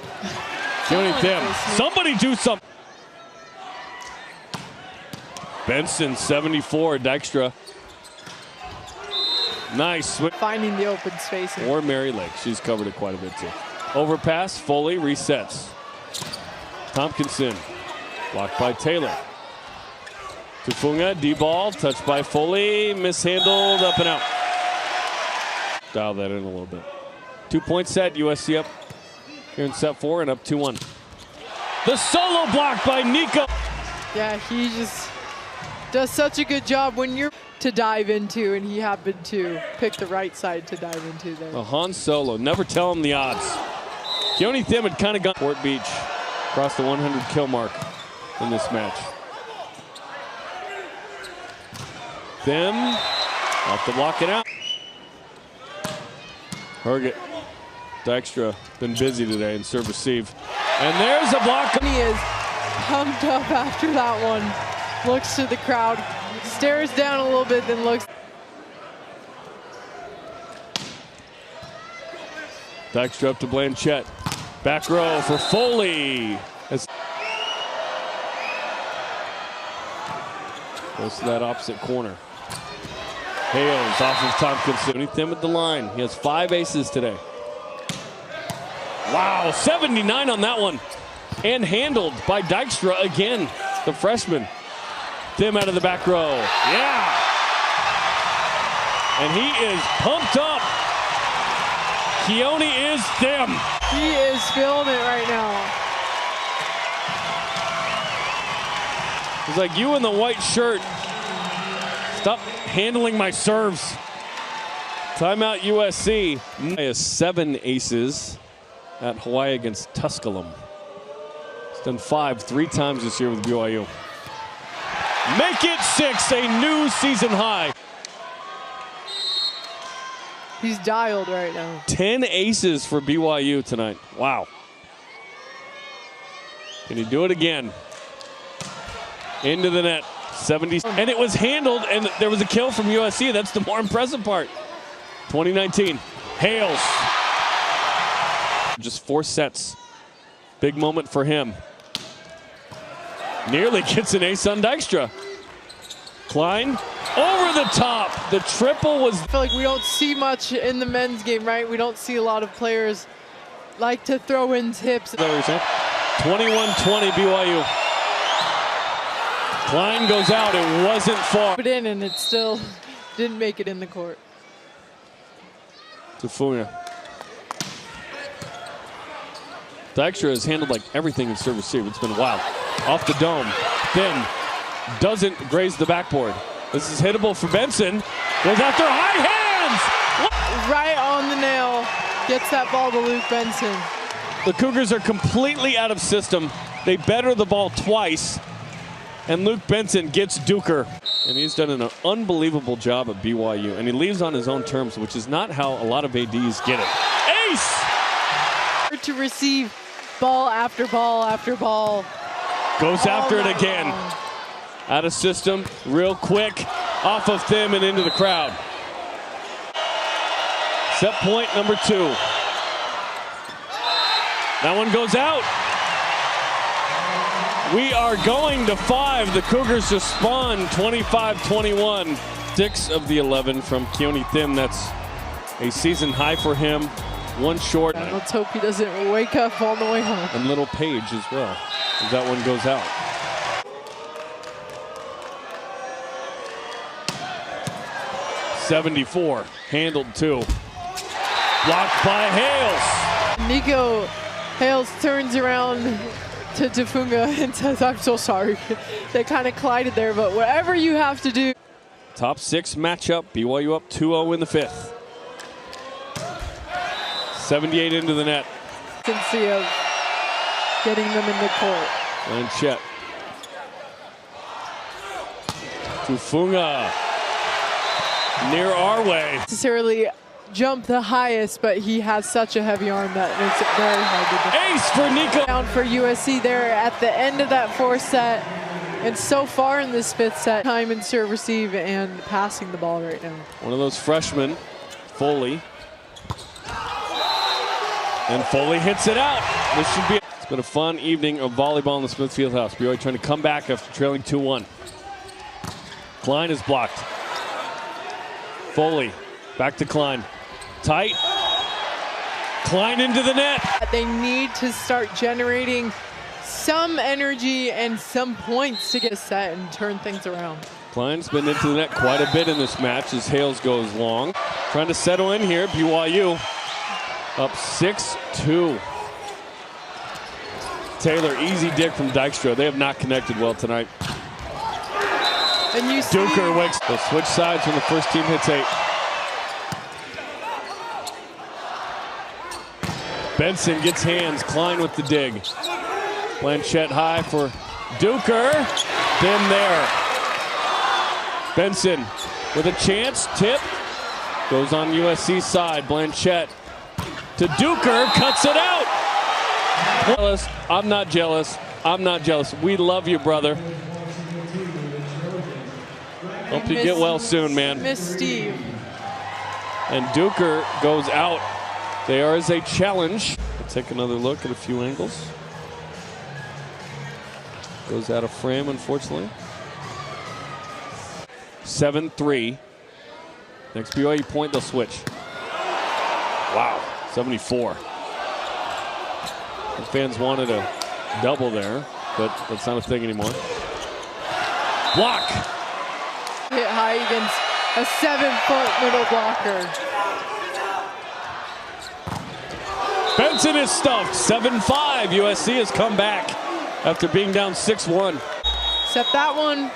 Somebody do something. Benson, 74, Dykstra. Nice. Finding the open space. Or Mary Lake. She's covered it quite a bit too. Overpass, Foley resets. Tompkinson, blocked by Taylor. Tufunga, D-ball, touched by Foley, mishandled, up and out. Dial that in a little bit. 2-point set, USC up here in set 4 and up 2-1. The solo block by Nico. Yeah, he just does such a good job when you're to dive into, and he happened to pick the right side to dive into there. A Han Solo, never tell him the odds. Keone Thim had kind of gone Fort Beach, across the 100 kill mark in this match. Thim, off the block and out. Herget, Dykstra, been busy today in serve receive. And there's a block. He is pumped up after that one. Looks to the crowd, stares down a little bit, then looks. Dykstra up to Blanchette. Back row for Foley. Goes to that opposite corner. Hales off of Tompkinson. Beneath him at the line. He has 5 aces today. Wow, 79 on that one. And handled by Dykstra again, the freshman. Thim out of the back row. Yeah. And he is pumped up. Keone is them. He is feeling it right now. He's like, you in the white shirt, stop handling my serves. Timeout USC. He has 7 aces at Hawaii against Tusculum. He's done 5 3 times this year with BYU. Make it 6, a new season high. He's dialed right now. 10 aces for BYU tonight. Wow. Can he do it again? Into the net. 70. And it was handled, and there was a kill from USC. That's the more impressive part. 2019. Hales. Just 4 sets. Big moment for him. Nearly gets an ace on Dykstra. Klein over the top. The triple was. I feel like we don't see much in the men's game, right? We don't see a lot of players like to throw in tips. 21-20 BYU. Klein goes out. It wasn't far. Put in, and it still didn't make it in the court. Tufunya. Dykstra has handled like everything in serve receive. It's been wild. Off the dome. Thin. Doesn't graze the backboard. This is hittable for Benson. Goes after high hands. Right on the nail. Gets that ball to Luke Benson. The Cougars are completely out of system. They better the ball twice. And Luke Benson gets Duker. And he's done an unbelievable job at BYU. And he leaves on his own terms, which is not how a lot of ADs get it. Ace! To receive ball after ball after ball. Goes after it again. Out of system, real quick. Off of Thim and into the crowd. Set point number 2. That one goes out. We are going to 5. The Cougars just spawned 25-21. 6 of the 11 from Keone Thim. That's a season high for him. 1 short. Let's hope he doesn't wake up on the way home. And Little Page as well, as that one goes out. .74, handled 2. Blocked by Hales. Nico Hales turns around to Tufunga and says, I'm so sorry. They kind of collided there, but whatever you have to do. Top 6 matchup, BYU up 2-0 in the 5th. 78 into the net. Consistency of getting them in the court. Blanchett. Tufunga. Near our way. Necessarily jump the highest, but he has such a heavy arm that makes it very hard to do. Ace for Nico. Down for USC there at the end of that 4th set. And so far in this 5th set, time and serve receive and passing the ball right now. One of those freshmen, Foley. And Foley hits it out. This should be. It's been a fun evening of volleyball in the Smith Fieldhouse. BYU trying to come back after trailing 2-1. Klein is blocked. Foley back to Klein. Tight. Klein into the net. They need to start generating some energy and some points to get set and turn things around. Klein's been into the net quite a bit in this match as Hales goes long. Trying to settle in here. BYU up 6-2. Taylor, easy dig from Dykstra. They have not connected well tonight. And you see Duker wakes. They'll switch sides when the first team hits 8. Benson gets hands. Klein with the dig. Blanchett high for Duker. Then there. Benson with a chance. Tip. Goes on USC side. Blanchett to Duker. Cuts it out. Jealous. I'm not jealous. I'm not jealous. We love you, brother. Hope you get well soon, man. Miss Steve. And Duker goes out. There is a challenge. We'll take another look at a few angles. Goes out of frame, unfortunately. 7-3. Next BYU point, they'll switch. Wow, 74. The fans wanted a double there, but that's not a thing anymore. Block. Hit high against a 7-foot middle blocker. Benson is stuffed. 7-5. USC has come back after being down 6-1. Except that one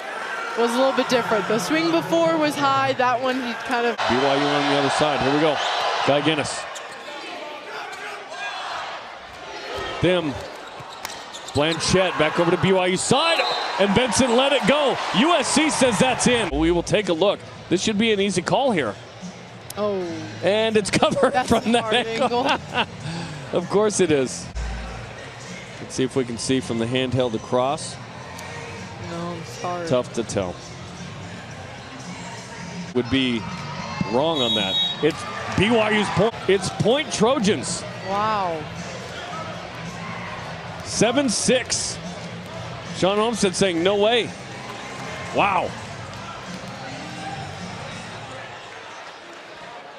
was a little bit different. The swing before was high. That one, he kind of... BYU on the other side. Here we go. Guy Guinness. Them. Blanchette back over to BYU side. And Benson let it go. USC says that's in. We will take a look. This should be an easy call here. Oh. And it's covered That's from that angle. Of course it is. Let's see if we can see from the handheld across. No, it's hard. Tough to tell. Would be wrong on that. It's BYU's point. It's point Trojans. Wow. 7-6. Sean Olmstead saying no way. Wow.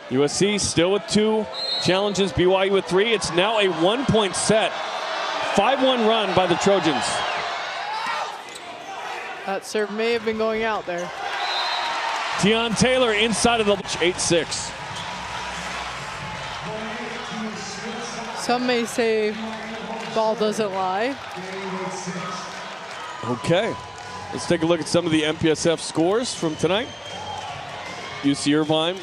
USC still with 2 challenges, BYU with 3. It's now a 1-point set. 5-1 run by the Trojans. That serve may have been going out there. Deion Taylor inside of the 8-6. Some may say ball doesn't lie. Okay, let's take a look at some of the MPSF scores from tonight. UC Irvine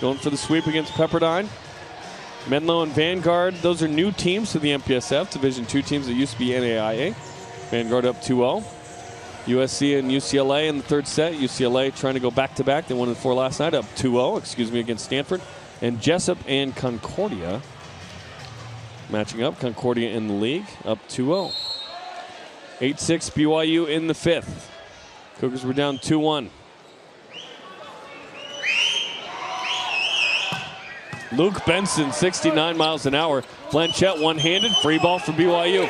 going for the sweep against Pepperdine. Menlo and Vanguard, those are new teams to the MPSF, Division II teams that used to be NAIA. Vanguard up 2-0. USC and UCLA in the third set. UCLA trying to go back-to-back. They won in 4 last night, up 2-0, against Stanford. And Jessup and Concordia matching up. Concordia in the league, up 2-0. 8-6 BYU in the 5th. Cougars were down 2-1. Luke Benson, 69 miles an hour. Blanchette one-handed, free ball for BYU.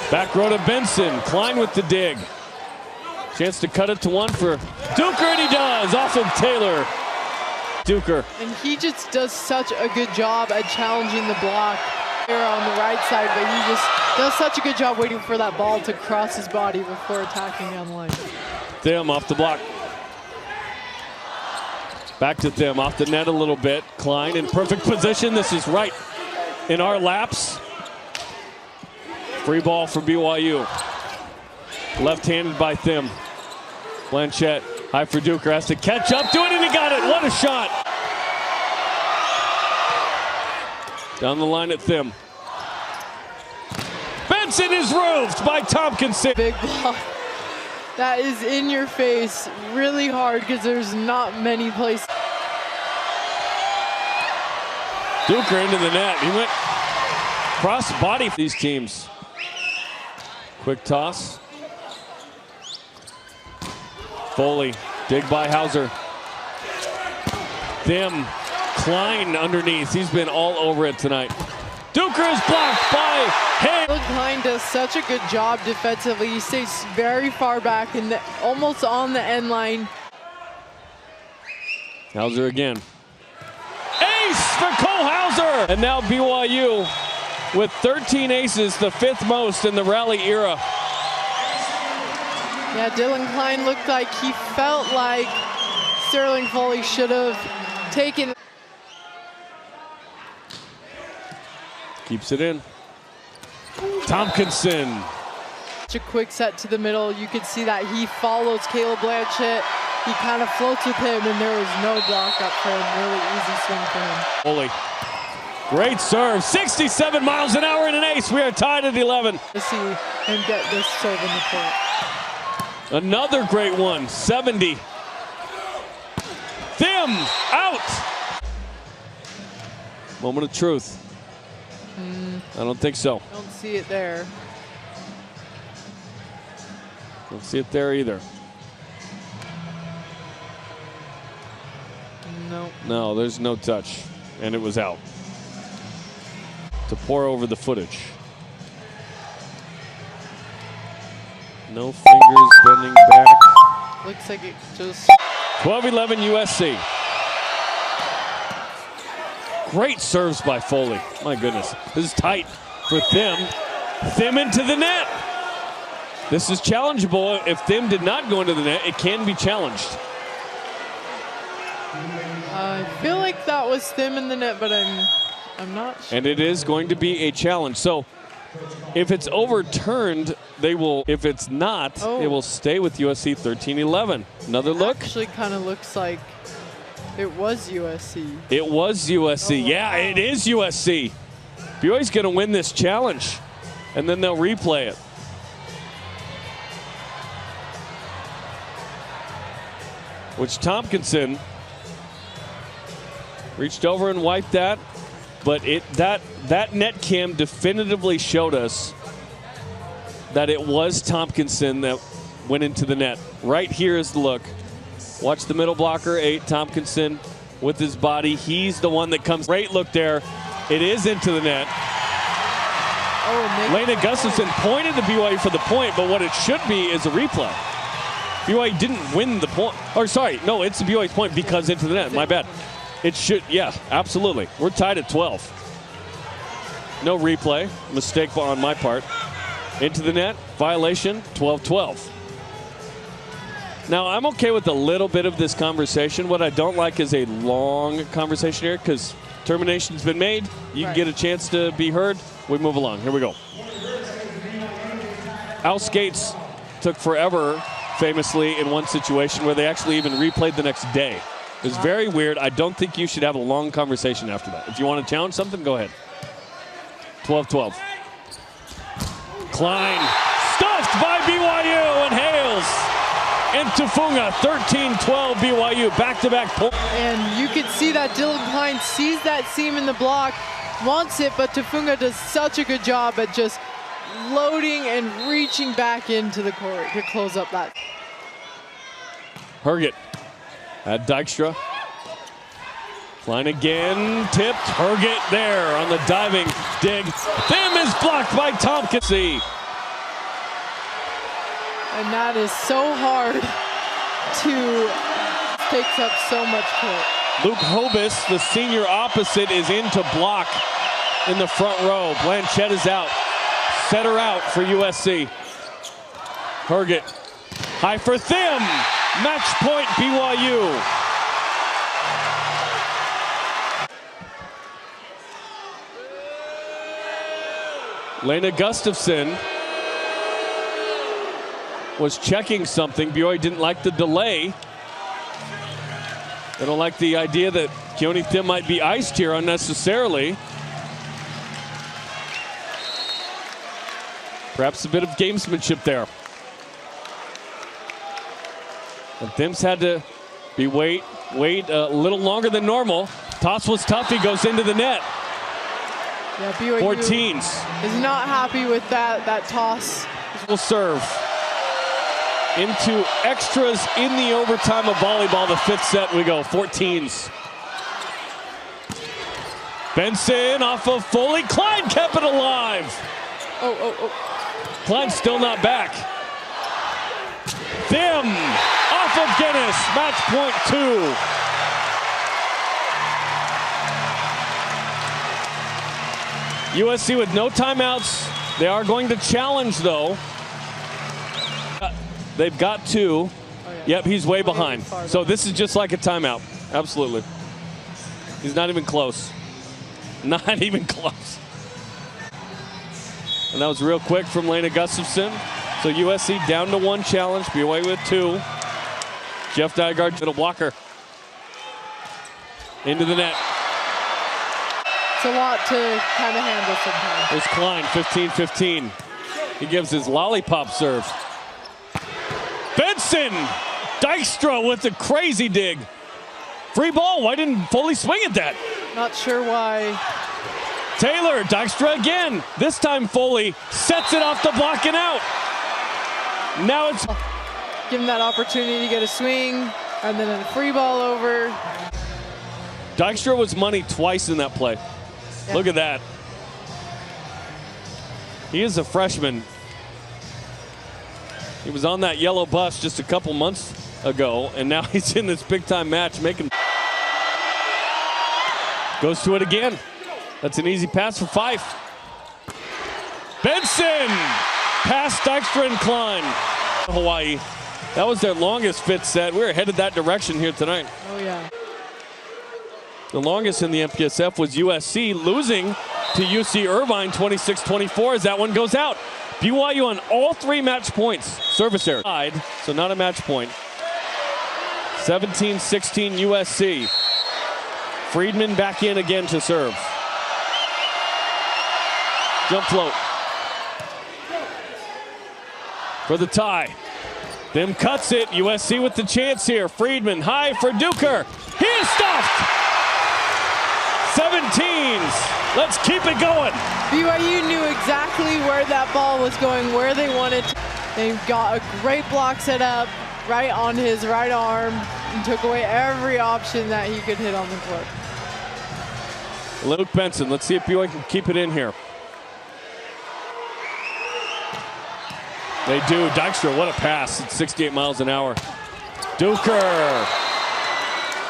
Back row to Benson, Klein with the dig. Chance to cut it to 1 for Duker, and he does, off of Taylor. Duker. And he just does such a good job at challenging the block here on the right side, but he just does such a good job waiting for that ball to cross his body before attacking on line. Them off the block. Back to them, off the net a little bit. Klein in perfect position. This is right in our laps. Free ball for BYU. Left-handed by Thim. Blanchette, high for Duker, has to catch up to it, and he got it. What a shot. Down the line at Thim. Benson is roofed by Tompkinson. Big block. That is in your face really hard because there's not many places. Duker into the net. He went cross body for these teams. Quick toss. Volley, dig by Hauser. Thim, Klein underneath. He's been all over it tonight. Duker is blocked by Hay. Klein does such a good job defensively. He stays very far back and almost on the end line. Hauser again. Ace for Cole Hauser! And now BYU with 13 aces, the 5th most in the rally era. Yeah, Dylan Klein looked like he felt like Sterling Foley should have taken. Keeps it in. Tompkinson. Such a quick set to the middle. You could see that he follows Caleb Blanchette. He kind of floats with him, and there was no block up for him. Really easy swing for him. Foley. Great serve. 67 miles an hour and an ace. We are tied at 11. To see him get this serve in the court. Another great one. 70. Thim out. Moment of truth. I don't think so. Don't see it there. Don't see it there either. No. No, there's no touch. And it was out. To pour over the footage. No fingers bending back. Looks like it just... 12-11 USC. Great serves by Foley. My goodness. This is tight for Thim. Thim into the net. This is challengeable. If Thim did not go into the net, it can be challenged. I feel like that was Thim in the net, but I'm I'm not sure. And it is going to be a challenge. So if it's overturned, they will. If it's not, it will stay with USC 13-11. Another look. Actually kind of looks like it was USC. It was USC. Oh, yeah, wow. it is USC. BYU's going to win this challenge, and then they'll replay it. Which Tompkinson reached over and wiped that, but that net cam definitively showed us that it was Tompkinson that went into the net. Right here is the look. Watch the middle blocker, 8, Tompkinson with his body. He's the one that comes. Great look there. It is into the net. Oh, Lena Gustafson pointed to BYU for the point, but what it should be is a replay. BYU didn't win the point. Or sorry, no, it's the BYU's point because into the net. My bad. It should, yeah, absolutely. We're tied at 12. No replay. Mistake on my part. Into the net, violation, 12-12. Now, I'm okay with a little bit of this conversation. What I don't like is a long conversation here because termination's been made. You can get a chance to be heard. We move along. Here we go. Al Skates took forever, famously, in one situation where they actually even replayed the next day. It was very weird. I don't think you should have a long conversation after that. If you want to challenge something, go ahead. 12-12. Klein stuffed by BYU and Hales. And Tufunga, 13-12 BYU, back-to-back points. And you could see that Dylan Klein sees that seam in the block, wants it, but Tufunga does such a good job at just loading and reaching back into the court to close up that. Herget at Dykstra. Klein again, tipped. Herget there on the diving dig. Thim is blocked by Tompkinson. And that is so hard to, takes up so much court. Luke Hobus, the senior opposite, is in to block in the front row. Blanchette is out. Setter out for USC. Herget, high for Thim. Match point BYU. Lena Gustafson was checking something. BYU didn't like the delay. They don't like the idea that Keone Thim might be iced here unnecessarily. Perhaps a bit of gamesmanship there. And Thim's had to wait a little longer than normal. Toss was tough. He goes into the net. Yeah, BYU 14s. is not happy with that toss. Will serve into extras in the overtime of volleyball. The fifth set we go, 14s. Benson off of Foley. Klein kept it alive. Oh. Klein's still not back. Thim off of Guinness. Match point 2. USC with no timeouts. They are going to challenge, though. They've got 2. Oh, yeah. Yep, he's way behind. So this is just like a timeout. Absolutely. He's not even close. Not even close. And that was real quick from Lena Gustafson. So USC down to 1 challenge. BYU with 2. Jeff Dygaard, middle blocker. Into the net. It's a lot to kind of handle sometimes. There's Klein, 15-15. He gives his lollipop serve. Benson! Dykstra with the crazy dig. Free ball, why didn't Foley swing at that? Not sure why. Taylor, Dykstra again. This time Foley sets it off the block and out. Now it's... Give him that opportunity to get a swing, and then a free ball over. Dykstra was money twice in that play. Yeah. Look at that. He is a freshman. He was on that yellow bus just a couple months ago, and now he's in this big-time match making... Goes to it again. That's an easy pass for Fife. Benson! Past Dykstra and Klein. Hawaii. That was their longest fifth set. We were headed that direction here tonight. Oh, yeah. The longest in the MPSF was USC, losing to UC Irvine 26-24 as that one goes out. BYU on all 3 match points. Service error. So not a match point. 17-16 USC. Friedman back in again to serve. Jump float. For the tie. Them cuts it. USC with the chance here. Friedman high for Duker. He is stuffed. 17s. Let's keep it going. BYU knew exactly where that ball was going, where they wanted to. They got a great block set up right on his right arm and took away every option that he could hit on the court. Luke Benson, let's see if BYU can keep it in here. They do. Dykstra, what a pass. It's 68 miles an hour. Duker.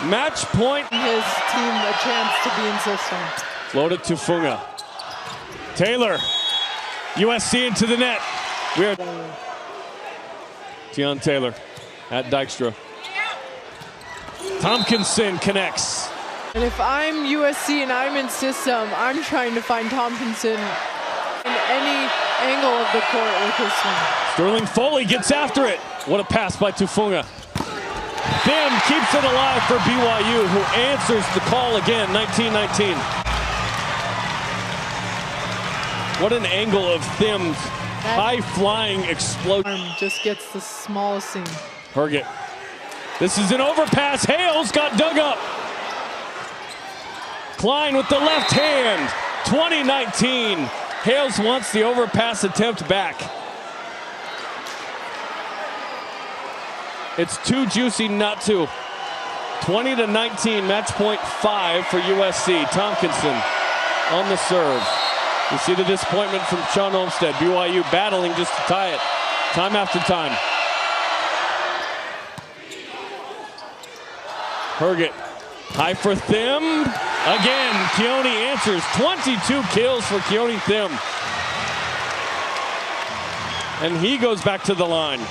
Match point. His team a chance to be in system. Floated to Funga. Taylor. USC into the net. Weird. Tion Taylor at Dykstra. Tompkinson connects. And if I'm USC and I'm in system, I'm trying to find Tompkinson in any angle of the court with his swing. Sterling Foley gets after it. What a pass by Tufunga. Thim keeps it alive for BYU, who answers the call again, 19-19. What an angle of Thim's high-flying explosion. Just gets the smallest seam. Herget. This is an overpass. Hales got dug up. Klein with the left hand. 2019. Hales wants the overpass attempt back. It's too juicy not to. 20-19, match point 5 for USC. Tompkinson on the serve. You see the disappointment from Sean Olmstead. BYU battling just to tie it, time after time. Herget, high for Thim. Again, Keone answers. 22 kills for Keone Thim. And he goes back to the line.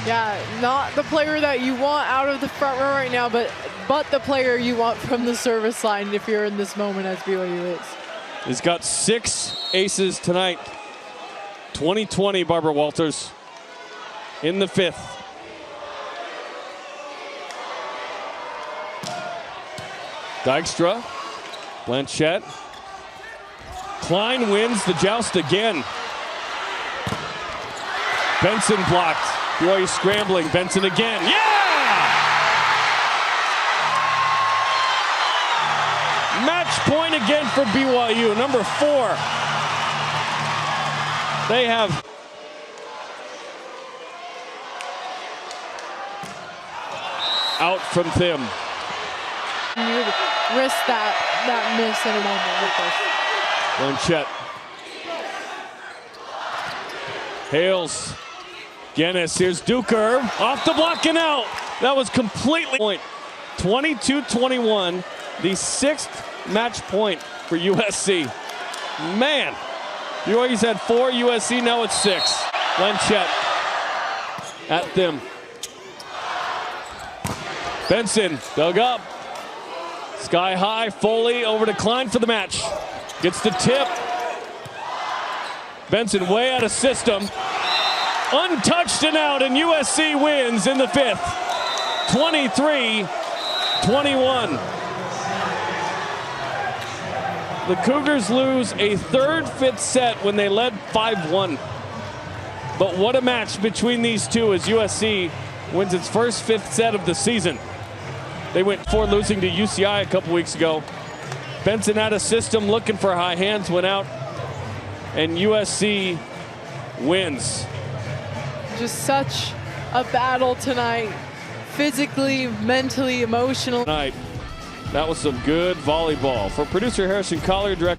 Yeah, not the player that you want out of the front row right now, but the player you want from the service line if you're in this moment as BYU is. He's got 6 aces tonight. 20-20, Barbara Walters in the 5th. Dykstra, Blanchette. Klein wins the joust again. Benson blocked. BYU scrambling. Benson again. Yeah! Match point again for BYU. Number 4. They have out from Thim. You would risk that miss in a moment with this. Blanchette. Hales. Guinness, here's Duker, off the block and out. That was completely point. 22-21, the 6th match point for USC. Man, BYU's had 4, USC now it's 6. Blanchette at them. Benson dug up. Sky high, Foley over to Klein for the match. Gets the tip. Benson way out of system. Untouched and out, and USC wins in the 5th. 23-21. The Cougars lose a 3rd, 5th set when they led 5-1. But what a match between these two as USC wins its first 5th set of the season. They went 4 losing to UCI a couple weeks ago. Benson out of system, looking for high hands, went out, and USC wins. Just such a battle tonight, physically, mentally, emotionally. That was some good volleyball. For producer Harrison Collier, director